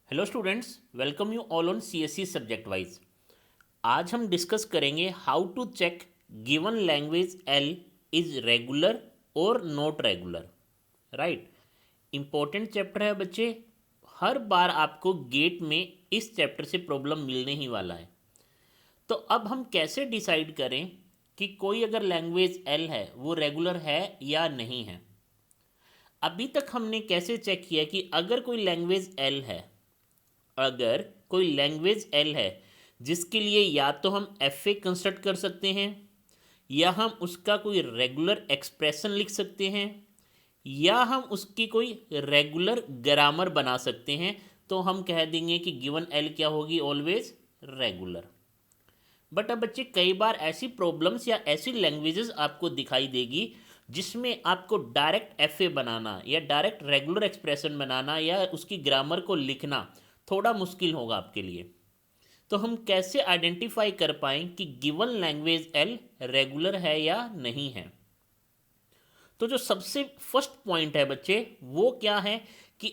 Hello students, welcome you all on CSC subject wise. आज हम discuss करेंगे how to check given language L is regular और not regular. Right, important chapter है बच्चे। हर बार आपको gate में इस चैप्टर से प्रॉब्लम मिलने ही वाला है। तो अब हम कैसे डिसाइड करें कि कोई अगर लैंग्वेज एल है वो रेगुलर है या नहीं है। अभी तक हमने कैसे चेक किया कि अगर कोई लैंग्वेज एल है, अगर कोई लैंग्वेज एल है जिसके लिए या तो हम एफ ए कंस्ट्रक्ट कर सकते हैं, या हम उसका कोई रेगुलर एक्सप्रेशन लिख सकते हैं, या हम उसकी कोई रेगुलर ग्रामर बना सकते हैं, तो हम कह देंगे कि गिवन एल क्या होगी, ऑलवेज रेगुलर। बट अब बच्चे कई बार ऐसी प्रॉब्लम्स या ऐसी लैंग्वेजेस आपको दिखाई देगी जिसमें आपको डायरेक्ट एफ ए बनाना या डायरेक्ट रेगुलर एक्सप्रेशन बनाना या उसकी ग्रामर को लिखना थोड़ा मुश्किल होगा आपके लिए। तो हम कैसे आइडेंटिफाई कर पाएँ कि गिवन लैंग्वेज एल रेगुलर है या नहीं है। तो जो सबसे फर्स्ट पॉइंट है बच्चे वो क्या है कि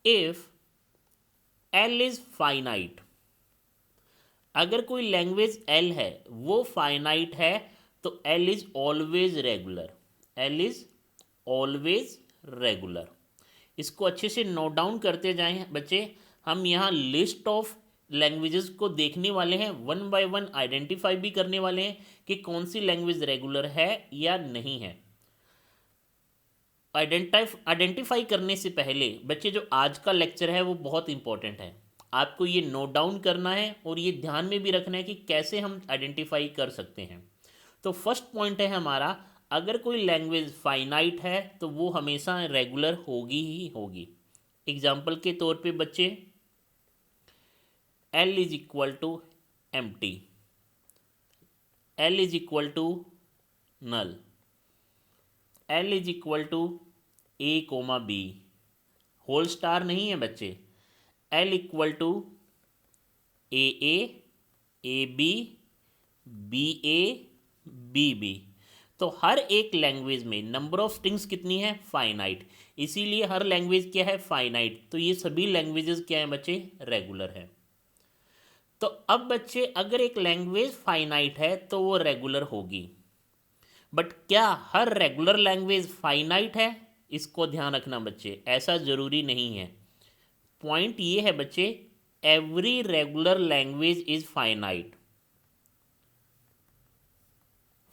इफ एल इज फाइनाइट, अगर कोई लैंग्वेज एल है वो फाइनाइट है तो L is always regular. L is always regular. इसको अच्छे से नोट डाउन करते जाएं बच्चे। हम यहाँ लिस्ट ऑफ लैंग्वेजेस को देखने वाले हैं, वन बाय वन आइडेंटिफाई भी करने वाले हैं कि कौन सी लैंग्वेज रेगुलर है या नहीं है। आइडेंटिफाई करने से पहले बच्चे जो आज का लेक्चर है वो बहुत इंपॉर्टेंट है। आपको ये नोट डाउन करना है और ये ध्यान में भी रखना है कि कैसे हम आइडेंटिफाई कर सकते हैं। तो फर्स्ट पॉइंट है हमारा, अगर कोई लैंग्वेज फाइनाइट है तो वो हमेशा रेगुलर होगी ही होगी। एग्जाम्पल के तौर पे बच्चे L is equal to empty, L is equal to null, L is equal to a comma b, whole star नहीं है बच्चे। L equal to a b, b a, b b. तो हर एक लैंग्वेज में नंबर ऑफ स्ट्रिंग्स कितनी है, finite. इसीलिए हर लैंग्वेज क्या है, फाइनाइट। तो ये सभी लैंग्वेजेस क्या हैं बच्चे, रेगुलर है। तो अब बच्चे अगर एक लैंग्वेज फाइनाइट है तो वो रेगुलर होगी, बट क्या हर रेगुलर लैंग्वेज फाइनाइट है, इसको ध्यान रखना बच्चे, ऐसा ज़रूरी नहीं है। पॉइंट ये है बच्चे, every regular language is finite.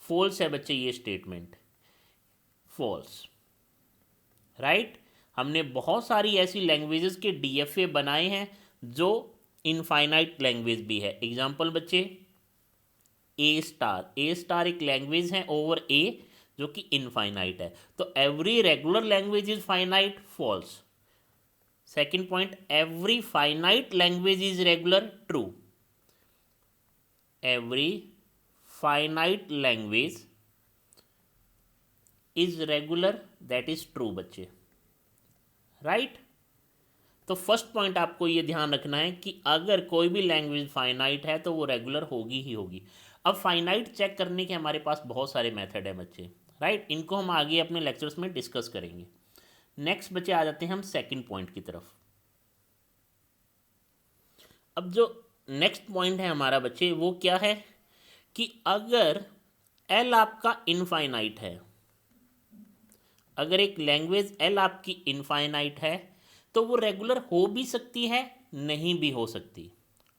False है बच्चे ये स्टेटमेंट, फॉल्स। राइट, हमने बहुत सारी ऐसी लैंग्वेजेस के डीएफए बनाए हैं जो इनफाइनाइट लैंग्वेज भी है। एग्जांपल बच्चे ए स्टार, ए स्टार एक लैंग्वेज है ओवर ए जो कि इनफाइनाइट है। तो every regular language is finite, false. Second point, every finite language is regular, true. Every finite language is regular, that is true बच्चे। Right, तो first point आपको ये ध्यान रखना है कि अगर कोई भी लैंग्वेज फाइनाइट है तो वो रेगुलर होगी ही होगी। अब फाइनाइट चेक करने के हमारे पास बहुत सारे मेथड है बच्चे। राइट, इनको हम आगे अपने लेक्चर्स में डिस्कस करेंगे। नेक्स्ट बच्चे आ जाते हैं हम सेकंड पॉइंट की तरफ। अब जो नेक्स्ट पॉइंट है हमारा बच्चे वो क्या है कि अगर एल आपका इनफाइनाइट है, अगर एक लैंग्वेज एल आपकी इनफाइनाइट है तो वो रेगुलर हो भी सकती है, नहीं भी हो सकती।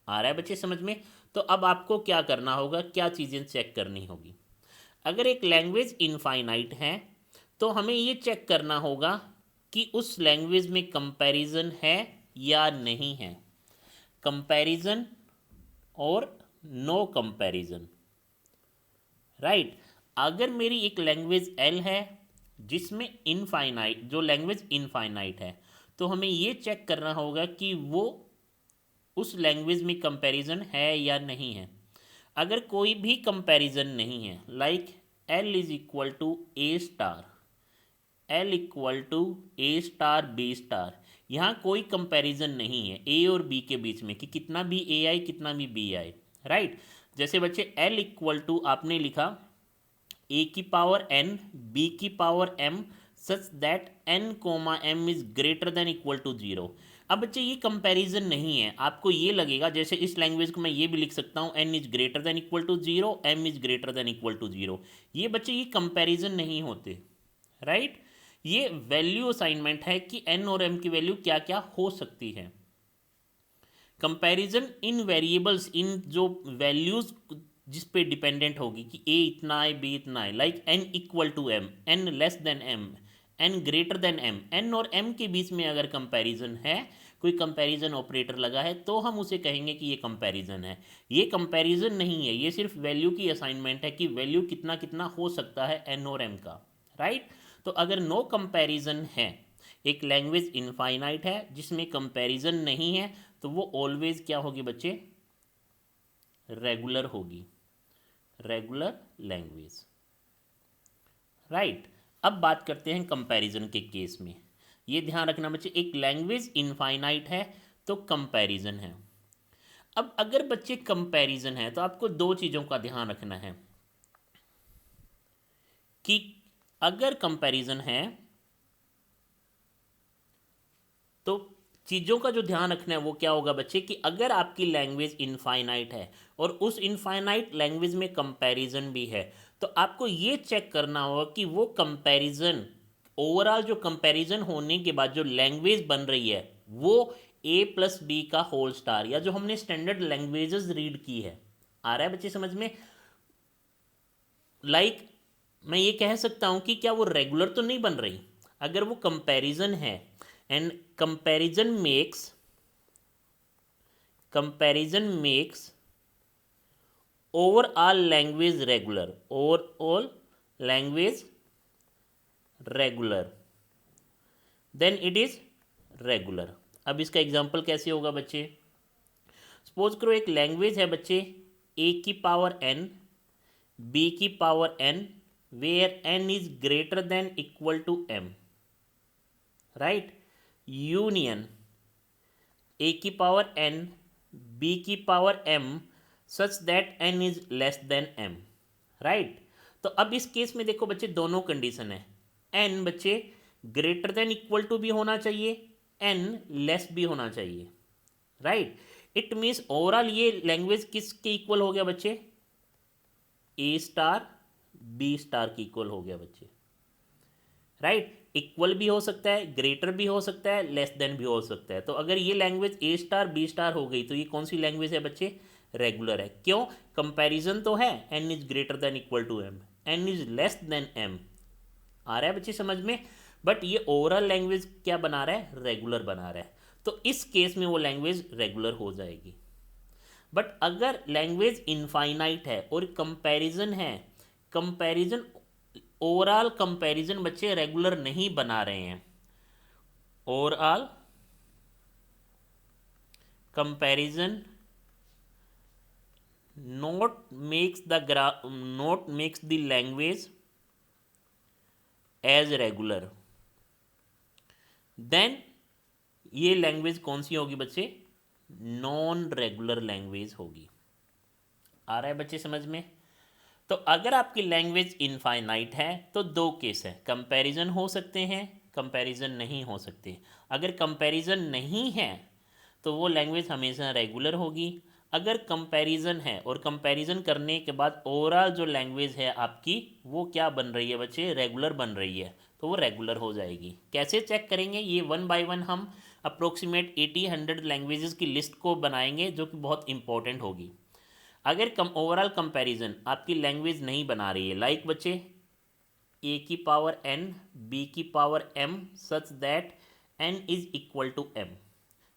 आ रहा है बच्चे समझ में। तो अब आपको क्या करना होगा, क्या चीज़ें चेक करनी होगी। अगर एक लैंग्वेज इनफाइनाइट है तो हमें ये चेक करना होगा कि उस लैंग्वेज में कंपैरिजन है या नहीं है। कंपैरिजन और नो कंपैरिजन। राइट, अगर मेरी एक लैंग्वेज एल है जिसमें इनफाइनाइट, जो लैंग्वेज इनफाइनाइट है, तो हमें ये चेक करना होगा कि वो उस लैंग्वेज में कंपैरिजन है या नहीं है। अगर कोई भी कंपैरिजन नहीं है, like L is equal to a star, L equal to a star b star, यहाँ कोई कंपैरिजन नहीं है ए और बी के बीच में कि कितना भी ए आए कितना भी बी आए। राइट, जैसे बच्चे एल इक्वल टू आपने लिखा ए की पावर एन, बी की power m, such that n comma m is greater than equal to 0। अब बच्चे ये कंपैरिजन नहीं है, आपको ये लगेगा जैसे इस लैंग्वेज को मैं ये भी लिख सकता हूँ n is greater than equal to 0, m is greater than equal to 0। ये बच्चे ये कंपैरिजन नहीं होते, राइट। ये वैल्यू असाइनमेंट है कि n और m की वैल्यू क्या क्या हो सकती है। कंपैरिजन इन वेरिएबल्स, इन जो वैल्यूज जिस पे डिपेंडेंट होगी कि a इतना है b इतना है, like n equal to m, n less than m, n greater than m, n और m के बीच में अगर कंपैरिजन है, कोई कंपैरिजन ऑपरेटर लगा है, तो हम उसे कहेंगे कि ये कंपैरिजन है। ये कंपैरिजन नहीं है, ये सिर्फ वैल्यू की असाइनमेंट है कि वैल्यू कितना कितना हो सकता है n और m का, राइट। तो अगर नो कंपैरिजन है, एक लैंग्वेज इनफाइनाइट है जिसमें कंपैरिजन नहीं है, तो वो ऑलवेज क्या होगी बच्चे, रेगुलर होगी, रेगुलर लैंग्वेज, राइट। अब बात करते हैं कंपैरिजन के केस में। ये ध्यान रखना बच्चे, एक लैंग्वेज इनफाइनाइट है तो कंपैरिजन है। अब अगर बच्चे कंपैरिजन है तो आपको दो चीज़ों का ध्यान रखना है कि अगर कंपैरिजन है तो चीज़ों का जो ध्यान रखना है वो क्या होगा बच्चे, कि अगर आपकी लैंग्वेज इनफाइनाइट है और उस इनफाइनाइट लैंग्वेज में कंपैरिजन भी है, तो आपको ये चेक करना होगा कि वो कंपैरिजन, ओवरऑल जो कंपैरिजन होने के बाद जो लैंग्वेज बन रही है वो a प्लस बी का होल स्टार, या जो हमने स्टैंडर्ड लैंग्वेजेस रीड की है, आ रहा है बच्चे समझ में। लाइक मैं ये कह सकता हूँ कि क्या वो रेगुलर तो नहीं बन रही। अगर वो कंपैरिजन है and comparison makes overall language regular, overall language regular, then it is regular. अब इसका एग्जांपल कैसे होगा बच्चे, सपोज करो एक लैंग्वेज है बच्चे a की पावर n, b की power n, where n is greater than equal to m, right. Union a की पावर n, b की power m such that n is less than m, right. तो अब इस case में देखो बच्चे दोनों कंडीशन है, n बच्चे ग्रेटर देन इक्वल टू भी होना चाहिए, n लेस भी होना चाहिए, राइट। इट मीन्स ओवरऑल ये लैंग्वेज किसके इक्वल हो गया बच्चे, ए स्टार बी स्टार की इक्वल हो गया बच्चे, राइट। इक्वल भी हो सकता है, ग्रेटर भी हो सकता है, लेस देन भी हो सकता है। तो अगर ये लैंग्वेज ए स्टार बी स्टार हो गई तो ये कौन सी लैंग्वेज है बच्चे, रेगुलर है। क्यों, कंपैरिजन तो है, N is greater than equal to M, N is less than M, आ रहा है बच्चे समझ में। बट ये ओवरऑल लैंग्वेज क्या बना रहा है, रेगुलर बना रहा है, तो इस केस में वो लैंग्वेज रेगुलर हो जाएगी। बट अगर लैंग्वेज इनफाइनाइट है और कंपैरिजन है, कंपैरिजन, ओवरऑल कंपैरिजन बच्चे रेगुलर नहीं बना रहे हैं, overall comparison not makes the language as regular, then ये लैंग्वेज कौन सी होगी बच्चे, नॉन रेगुलर लैंग्वेज होगी। आ रहा है बच्चे समझ में। तो अगर आपकी लैंग्वेज इनफाइनाइट है तो दो केस है, कंपैरिजन हो सकते हैं, कंपैरिजन नहीं हो सकते। अगर कंपैरिजन नहीं है तो वो लैंग्वेज हमेशा रेगुलर होगी। अगर कंपैरिजन है और कंपैरिजन करने के बाद ओवरऑल जो लैंग्वेज है आपकी वो क्या बन रही है बच्चे, रेगुलर बन रही है, तो वो रेगुलर हो जाएगी। कैसे चेक करेंगे, ये वन बाय वन हम अप्रोक्सीमेट 80-100 लैंग्वेजेस की लिस्ट को बनाएंगे जो कि बहुत इंपॉर्टेंट होगी। अगर ओवरऑल कंपैरिजन आपकी लैंग्वेज नहीं बना रही है, लाइक बच्चे a की पावर n, b की power m such that n is equal to m,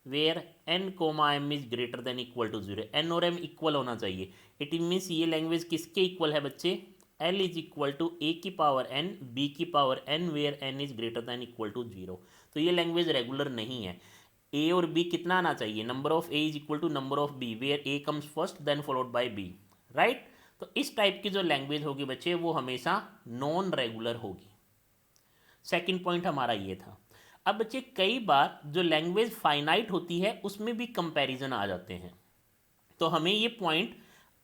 where n comma m is greater than equal to 0, n और m इक्वल होना चाहिए। इट मीन्स ये लैंग्वेज किसके इक्वल है बच्चे, l is equal to a की पावर n, b की power n, where n is greater than equal to 0। तो ये लैंग्वेज रेगुलर नहीं है। a और b कितना आना चाहिए, number of a is equal to number of b, where a comes first then followed by b, right. तो इस टाइप की जो लैंग्वेज होगी बच्चे वो हमेशा नॉन रेगुलर होगी। सेकंड पॉइंट हमारा ये था। अब बच्चे कई बार जो लैंग्वेज फाइनाइट होती है उसमें भी कंपैरिजन आ जाते हैं, तो हमें ये पॉइंट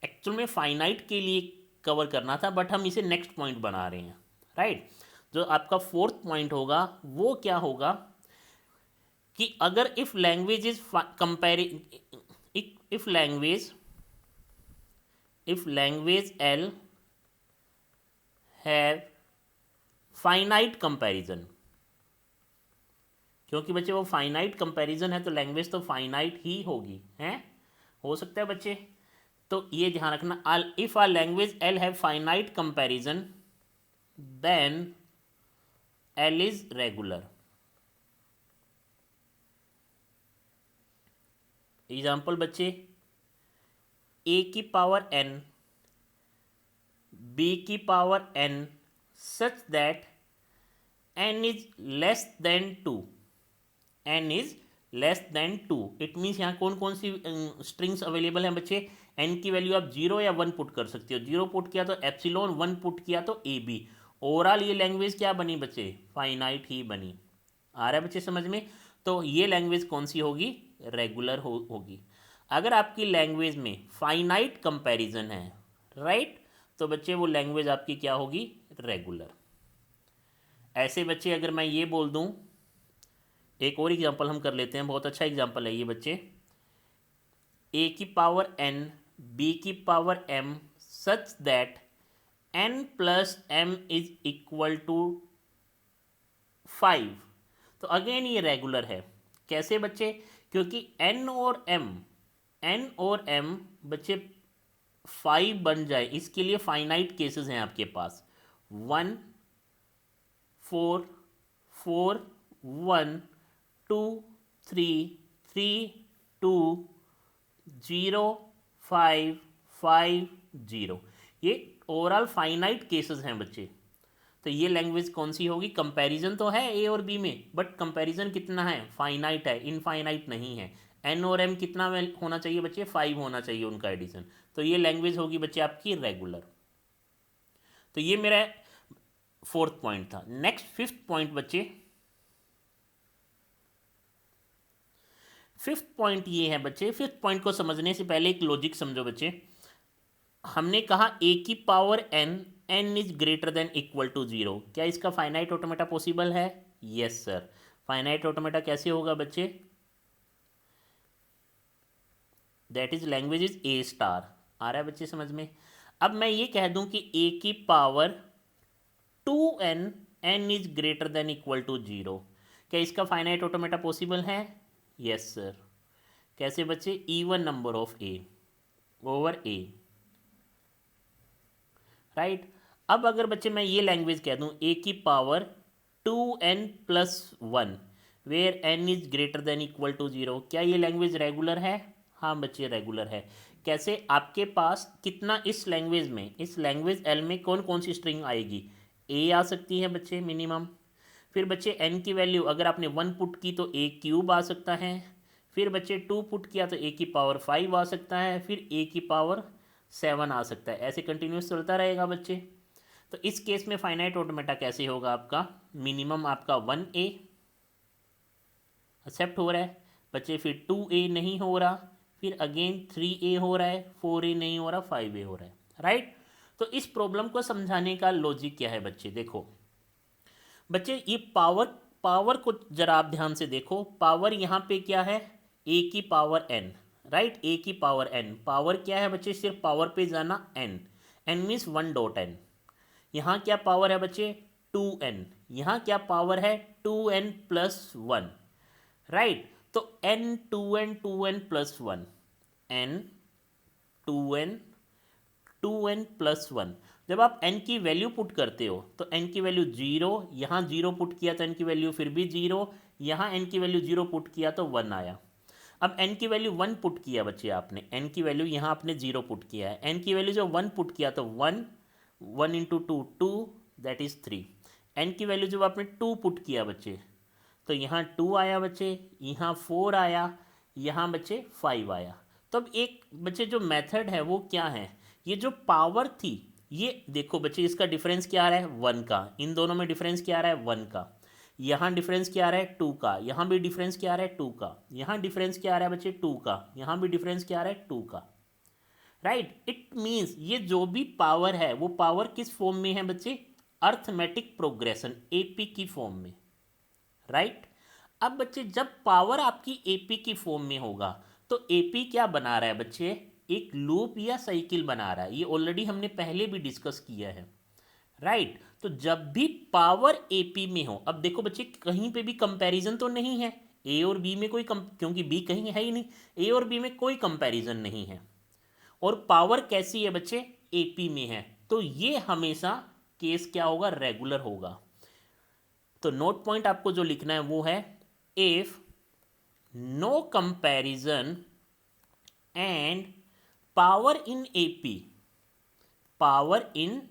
एक्चुअल में फाइनाइट के लिए कवर करना था, बट हम इसे नेक्स्ट पॉइंट बना रहे हैं, राइट। जो आपका फोर्थ पॉइंट होगा वो क्या होगा कि अगर if language is if language l have finite comparison, क्योंकि बच्चे वो फाइनाइट कंपैरिजन है तो लैंग्वेज तो फाइनाइट ही होगी, हैं, हो सकता है बच्चे। तो ये ध्यान रखना, if our language l have finite comparison then L is regular. Example बच्चे, ए की पावर एन, बी की power n such that n is less than two, n is less than two. It means यहाँ कौन कौन सी strings available हैं बच्चे, N की value आप 0 या 1 पुट कर सकते हो, 0 पुट किया तो एप्सिलॉन, 1 पुट किया तो ए बी। ओवरऑल ये लैंग्वेज क्या बनी बच्चे, फाइनाइट ही बनी। आ रहा है बच्चे समझ में। तो ये लैंग्वेज कौन सी होगी, रेगुलर होगी। अगर आपकी लैंग्वेज में फाइनाइट कंपैरिजन है, राइट, तो बच्चे वो लैंग्वेज आपकी क्या होगी, रेगुलर। ऐसे बच्चे अगर मैं ये बोल दूं, एक और एग्जांपल हम कर लेते हैं, बहुत अच्छा एग्जांपल है ये बच्चे, ए की पावर एन, बी की power m such that n plus m is equal to 5। तो अगेन ये रेगुलर है। कैसे बच्चे, क्योंकि एन और एम बच्चे 5 बन जाए, इसके लिए फाइनाइट केसेस हैं आपके पास, 1 4 4 1 2 3 3 2 0 5 5 0। ये ओवरऑल फाइनाइट केसेस हैं बच्चे। तो ये लैंग्वेज कौन सी होगी, कंपैरिजन तो है ए और बी में, बट कंपैरिजन कितना है, फाइनाइट है, इनफाइनाइट नहीं है। एन और एम कितना होना चाहिए बच्चे, 5 होना चाहिए उनका एडिशन। तो ये लैंग्वेज होगी बच्चे आपकी रेगुलर। तो ये मेरा फोर्थ पॉइंट था। नेक्स्ट फिफ्थ पॉइंट बच्चे, फिफ्थ पॉइंट ये है बच्चे, फिफ्थ पॉइंट को समझने से पहले एक लॉजिक समझो बच्चे। हमने कहा ए की power N, N is greater than equal to 0, क्या इसका फाइनाइट ऑटोमेटा पॉसिबल है, यस सर। फाइनाइट ऑटोमेटा कैसे होगा बच्चे, that is language is A star. आ रहा है बच्चे समझ में। अब मैं ये कह दूं कि ए की power 2n, n is greater than equal to 0, क्या इसका फाइनाइट ऑटोमेटा पॉसिबल है, यस सर। कैसे बच्चे, even number of a over a, right. अब अगर बच्चे मैं ये लैंग्वेज कह दूं ए की power 2n plus 1 where n is greater than equal to 0, क्या ये लैंग्वेज रेगुलर है, हाँ बच्चे रेगुलर है। कैसे, आपके पास कितना इस लैंग्वेज में, इस लैंग्वेज एल में कौन कौन सी स्ट्रिंग आएगी, ए आ सकती है बच्चे मिनिमम। फिर बच्चे एन की वैल्यू अगर आपने 1 पुट की तो ए क्यूब आ सकता है। फिर बच्चे 2 पुट किया तो ए की पावर 5 आ सकता है। फिर ए की पावर 7 आ सकता है। ऐसे कंटिन्यूस चलता रहेगा बच्चे। तो इस केस में फाइनाइट ऑटोमेटा कैसे होगा आपका, मिनिमम आपका 1a एक्सेप्ट हो रहा है बच्चे, फिर 2a नहीं हो रहा, फिर अगेन 3a हो रहा है, 4a नहीं हो रहा, 5a हो रहा है, राइट। तो इस प्रॉब्लम को समझाने का लॉजिक क्या है बच्चे, देखो बच्चे ये पावर को जरा आप ध्यान से देखो। पावर यहाँ पे क्या है, ए की पावर एन, राइट, ए की पावर एन। पावर क्या है बच्चे, सिर्फ पावर पे जाना एन, एन मीन्स 1.n। यहाँ क्या पावर है बच्चे, 2n। यहाँ क्या पावर है, 2n प्लस 1, राइट। तो n 2n 2n plus 1, n 2n 2n plus 1। जब आप n की वैल्यू पुट करते हो तो n की वैल्यू 0, यहाँ 0 पुट किया तो n की वैल्यू फिर भी 0, यहाँ n की वैल्यू 0 पुट किया तो 1 आया। अब n की वैल्यू 1 पुट किया बच्चे आपने, n की वैल्यू यहाँ आपने 0 पुट किया है, n की वैल्यू जो 1 पुट किया तो 1, 1 इंटू 2 2, दैट इज़ 3। n की वैल्यू जब आपने 2 पुट किया बच्चे तो यहाँ 2 आया बच्चे, यहाँ 4 आया, यहाँ बच्चे 5 आया। तो अब एक बच्चे जो मेथड है वो क्या है, ये जो पावर थी, ये देखो बच्चे इसका डिफरेंस क्या आ रहा है, 1 का। इन दोनों में डिफरेंस क्या आ रहा है, 1 का। यहाँ डिफरेंस क्या आ रहा है, 2 का। यहाँ भी डिफरेंस क्या आ रहा है, 2 का। यहाँ डिफरेंस क्या आ रहा है बच्चे, 2 का। यहाँ भी डिफरेंस क्या आ रहा है, 2 का, राइट। इट मीन्स ये जो भी पावर है वो पावर किस फॉर्म में है बच्चे, अर्थमेटिक प्रोग्रेशन एपी की फॉर्म में, राइट। अब बच्चे जब पावर आपकी एपी की फॉर्म में होगा तो एपी क्या बना रहा है बच्चे, एक लूप या साइकिल बना रहा है। ये ऑलरेडी हमने पहले भी डिस्कस किया है, राइट। तो जब भी पावर एपी में हो, अब देखो बच्चे कहीं पे भी कंपैरिजन तो नहीं है ए और बी में कोई क्योंकि बी कहीं है ही नहीं, ए और बी में कोई कंपैरिजन नहीं है, और पावर कैसी है बच्चे, एपी में है, तो ये हमेशा केस क्या होगा, रेगुलर होगा। तो नोट पॉइंट आपको जो लिखना है वो है, if no comparison and power in AP, power in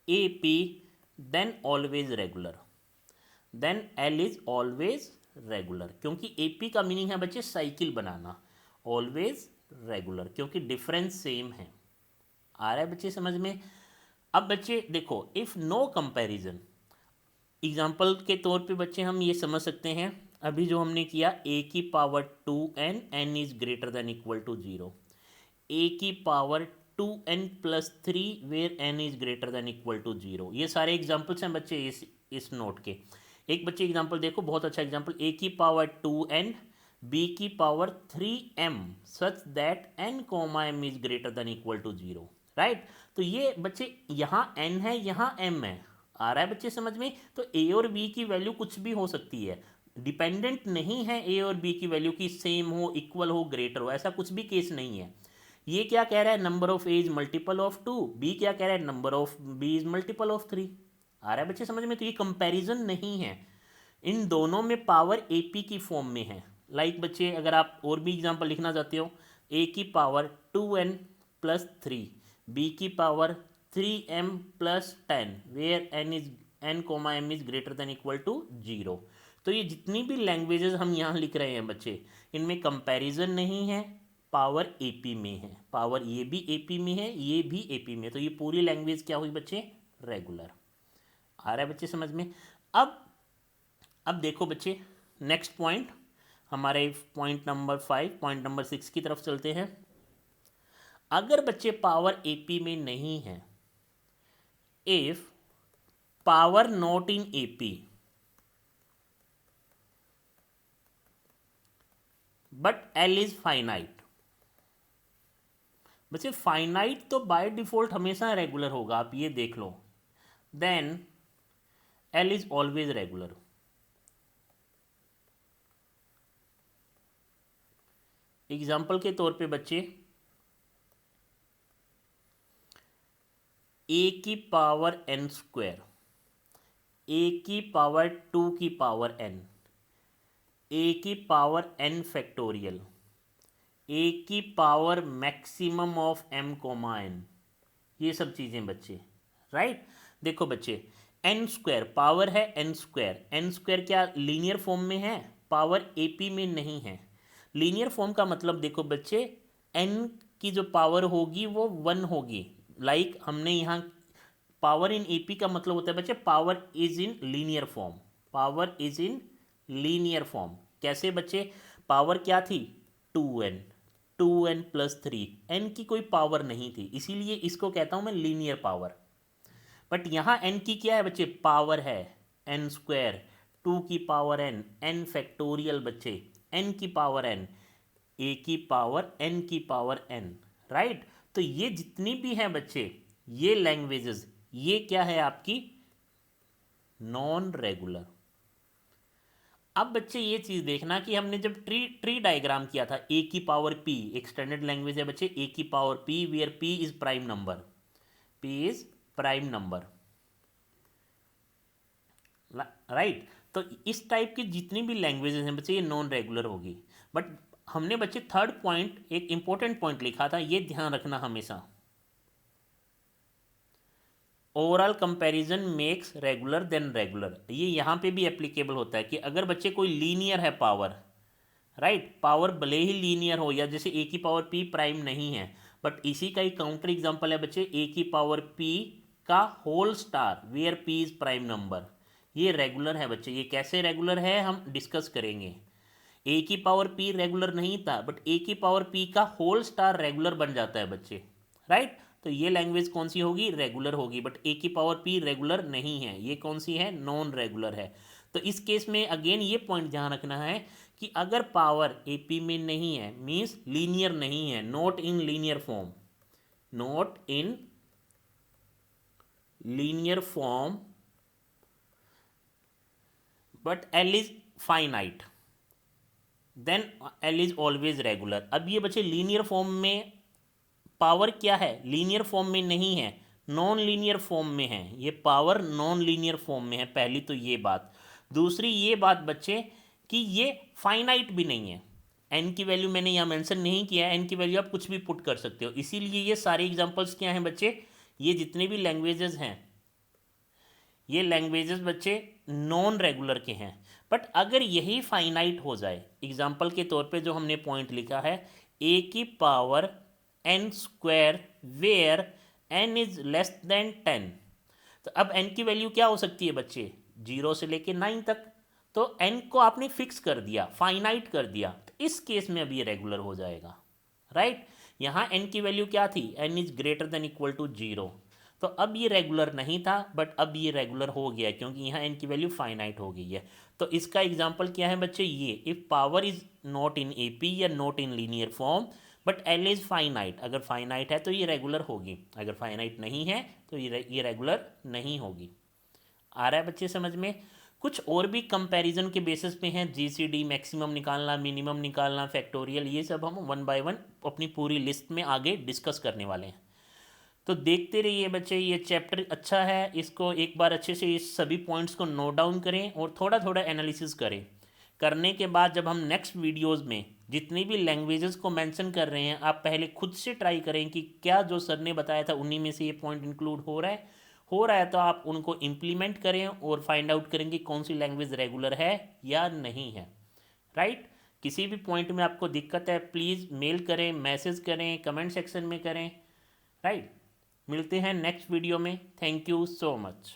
AP, then always regular, then L is always regular. क्योंकि एपी का मीनिंग है बच्चे साइकिल बनाना, ऑलवेज रेगुलर, क्योंकि डिफरेंस सेम है। आ रहा है बच्चे समझ में। अब बच्चे देखो, इफ नो कंपैरिजन, एग्जाम्पल के तौर पे बच्चे हम ये समझ सकते हैं, अभी जो हमने किया ए की power 2n, n is greater than equal to 0, a की power 2n+3 where n is greater than equal to 0। ये सारे एग्जाम्पल्स हैं बच्चे इस नोट के। एक बच्चे एग्जाम्पल देखो, बहुत अच्छा एग्जाम्पल, ए की पावर 2n, बी की power 3m such that n, m is greater than equal to 0, right. तो ये बच्चे यहाँ n है, यहाँ m है। आ रहा है बच्चे समझ में। तो ए और बी की वैल्यू कुछ भी हो सकती है, डिपेंडेंट नहीं है ए और बी की वैल्यू की सेम हो, इक्वल हो, ग्रेटर हो, ऐसा कुछ भी केस नहीं है। ये क्या कह रहा है, number of a is multiple of 2, b क्या कह रहा है, number of b is multiple of 3। आ रहा है बच्चे समझ में। तो ये कंपैरिजन नहीं है, इन दोनों में पावर एपी की फॉर्म में है। लाइक बच्चे अगर आप और भी एग्जांपल लिखना चाहते हो, ए की पावर 2n+3, बी की power 3m+10 where n, m is greater than equal to 0। तो ये जितनी भी लैंग्वेजेस हम यहाँ लिख रहे हैं बच्चे, इनमें कंपैरिजन नहीं है, पावर एपी में है, पावर ये भी एपी में है, ये भी एपी में, तो ये पूरी लैंग्वेज क्या हुई बच्चे, रेगुलर। आ रहा है बच्चे समझ में। अब देखो बच्चे, नेक्स्ट पॉइंट हमारे पॉइंट नंबर 5, पॉइंट नंबर 6 की तरफ चलते हैं। अगर बच्चे पावर एपी में नहीं है, if power not in AP but L is finite, बच्चे फाइनाइट तो बाय डिफॉल्ट हमेशा रेगुलर होगा, आप ये देख लो, then L is always regular. Example के तौर पे बच्चे, ए की पावर n², ए की पावर 2 की पावर n, ए की पावर n फैक्टोरियल, ए की पावर मैक्सिमम ऑफ m, ये सब चीज़ें बच्चे, राइट। देखो बच्चे, n² पावर है, n² क्या लीनियर फॉर्म में है, पावर एपी में नहीं है। लीनियर फॉर्म का मतलब देखो बच्चे, n की जो पावर होगी वो 1 होगी। लाइक हमने यहाँ पावर इन एपी का मतलब होता है बच्चे, power is in linear form, power is in linear form. कैसे बच्चे, पावर क्या थी, 2n, 2n+3, n की कोई पावर नहीं थी, इसीलिए इसको कहता हूँ मैं लीनियर पावर। बट यहाँ n की क्या है बच्चे, पावर है, n², 2 की पावर n, n फैक्टोरियल बच्चे, n की पावर n, a की पावर n की पावर n, राइट। तो ये जितनी भी हैं बच्चे, ये लैंग्वेजेस, ये क्या है आपकी, नॉन रेगुलर। अब बच्चे ये चीज़ देखना कि हमने जब ट्री डायग्राम किया था, ए की पावर p, एक स्टैंडर्ड लैंग्वेज है बच्चे, ए की power p where p is prime number, p is prime number, right. तो इस टाइप की जितनी भी लैंग्वेजेस हैं बच्चे, ये नॉन रेगुलर होगी। बट हमने बच्चे थर्ड पॉइंट, एक इंपॉर्टेंट पॉइंट लिखा था, ये ध्यान रखना हमेशा, overall comparison makes regular then regular. ये यहाँ पे भी एप्लीकेबल होता है कि अगर बच्चे कोई लीनियर है पावर, राइट, पावर भले ही लीनियर हो, या जैसे ए की पावर p प्राइम नहीं है, बट इसी का ही काउंटर एग्जांपल है बच्चे, ए की पावर p का whole star where p is prime number, ये रेगुलर है बच्चे। ये कैसे रेगुलर है हम डिस्कस करेंगे। ए की पावर p रेगुलर नहीं था, बट ए की पावर p का होल स्टार रेगुलर बन जाता है बच्चे, राइट। तो ये लैंग्वेज कौन सी होगी, रेगुलर होगी। बट ए की पावर पी रेगुलर नहीं है, ये कौन सी है, नॉन रेगुलर है। तो इस केस में अगेन ये पॉइंट ध्यान रखना है कि अगर पावर ए पी में नहीं है मीन्स लीनियर नहीं है, not in linear form, not in linear form but L is finite, then L is always regular. अब ये बच्चे लीनियर फॉर्म में पावर क्या है, लीनियर फॉर्म में नहीं है, नॉन लीनियर फॉर्म में है, ये पावर नॉन लीनियर फॉर्म में है। पहली तो ये बात। दूसरी ये बात बच्चे कि ये फाइनाइट भी नहीं है, एन की वैल्यू मैंने यहाँ मेंशन नहीं किया है, एन की वैल्यू आप कुछ भी पुट कर सकते हो। इसीलिए ये सारे एग्जांपल्स क्या हैं बच्चे, ये जितने भी लैंग्वेजेस हैं ये लैंग्वेजेस बच्चे नॉन रेगुलर के हैं। बट अगर यही फाइनाइट हो जाए, एग्जाम्पल के तौर पे जो हमने पॉइंट लिखा है ए की power n square where n is less than 10, तो अब एन की वैल्यू क्या हो सकती है बच्चे, 0 से लेके 9 तक। तो एन को आपने फिक्स कर दिया, फाइनाइट कर दिया, तो इस केस में अब ये रेगुलर हो जाएगा, राइट। यहाँ एन की वैल्यू क्या थी, n is greater than equal to 0, तो अब ये रेगुलर नहीं था बट अब ये रेगुलर हो गया क्योंकि यहाँ एन की वैल्यू फाइनाइट हो गई है। तो इसका एग्जांपल क्या है बच्चे, ये if power is not in A P या not in linear form but L is finite, अगर फाइनाइट है तो ये रेगुलर होगी, अगर फाइनाइट नहीं है तो ये रेगुलर नहीं होगी। आ रहा है बच्चे समझ में। कुछ और भी कंपैरिजन के बेसिस पे हैं, जीसीडी, मैक्सिमम निकालना, मिनिमम निकालना, फैक्टोरियल, ये सब हम 1 बाय 1 अपनी पूरी लिस्ट में आगे डिस्कस करने वाले हैं। तो देखते रहिए बच्चे, ये चैप्टर अच्छा है, इसको एक बार अच्छे से इस सभी पॉइंट्स को नोट डाउन करें और थोड़ा थोड़ा एनालिसिस करें। करने के बाद जब हम नेक्स्ट वीडियोस में जितनी भी लैंग्वेजेस को मेंशन कर रहे हैं, आप पहले खुद से ट्राई करें कि क्या जो सर ने बताया था उन्हीं में से ये पॉइंट इंक्लूड हो रहा है तो आप उनको इम्प्लीमेंट करें और फाइंड आउट करें कि कौन सी लैंग्वेज रेगुलर है या नहीं है, राइट। किसी भी पॉइंट में आपको दिक्कत है प्लीज़ मेल करें, मैसेज करें, कमेंट सेक्शन में करें, राइट। मिलते हैं नेक्स्ट वीडियो में। Thank you so much.